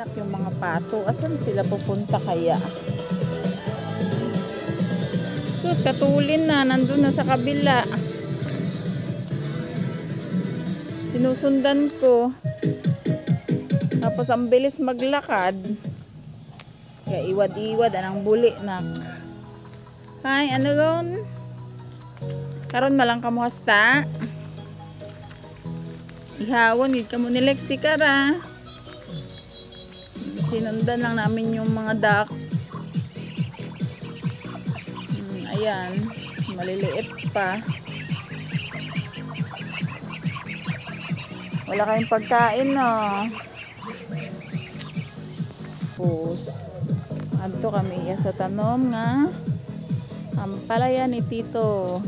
Anak, yung mga pato, asan sila pupunta kaya? Sus, katulin na, nandun na sa kabila. Sinusundan ko. Tapos ang bilis maglakad. Kaya iwad-iwad, anang buli, nak. Hi, ano ron? Karon malang kamuhasta. Ihawon, gid kamo ni Lexi kara. Sinundan lang namin yung mga duck. Ayan, maliliit pa. Wala kayong pagkain, no? Pus. Adto kami sa tanom nga ampalaya ni Tito.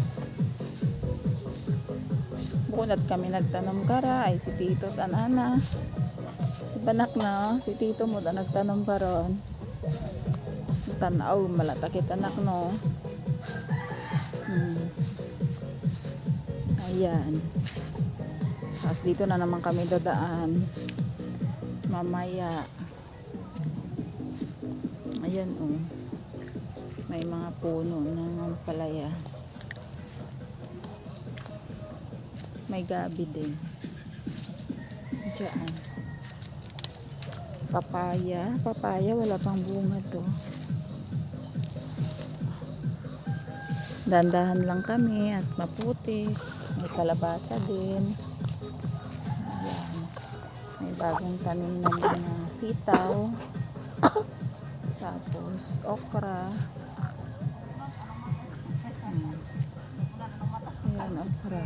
Bukunat kami nagtanom kara ay si Tito tanana. Banak na si Tito mo na nagtanom karon. Tanaw malatakit anak no. Ayan. Tapos dito na naman kami dadaan. Mamaya. Ayan oh. May mga puno ng ampalaya. May gabi din. Diyan. Papaya. Papaya, wala pang bunga to. Dandahan lang kami at maputi. May kalabasa din. Ayan. May bagong tanim na mga sitaw. Tapos okra. Ayan, okra.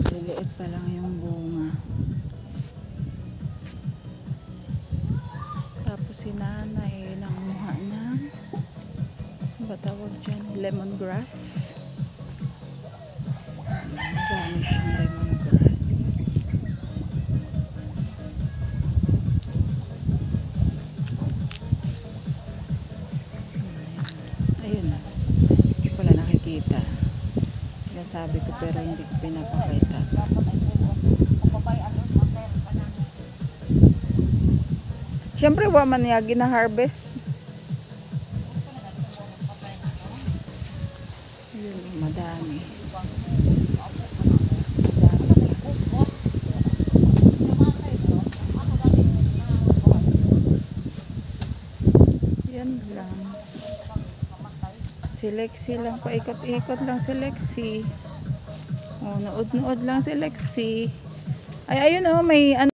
Liliit pa lang yung bunga. Tapos si nanay nanguha ng ba tawag dyan? Lemongrass. Marami siyang lemongrass. Ayun na. Hindi ko lang nakikita. Sabi ko pero hindi ko pinapakita. Siyempre wa man niya gina-harvest. Ayun, madami. Yan lang. Si Lexi lang, paikot-ikot lang si Lexi. Oh, nood-nood lang si Lexi. Ay, ayun oh, may ano.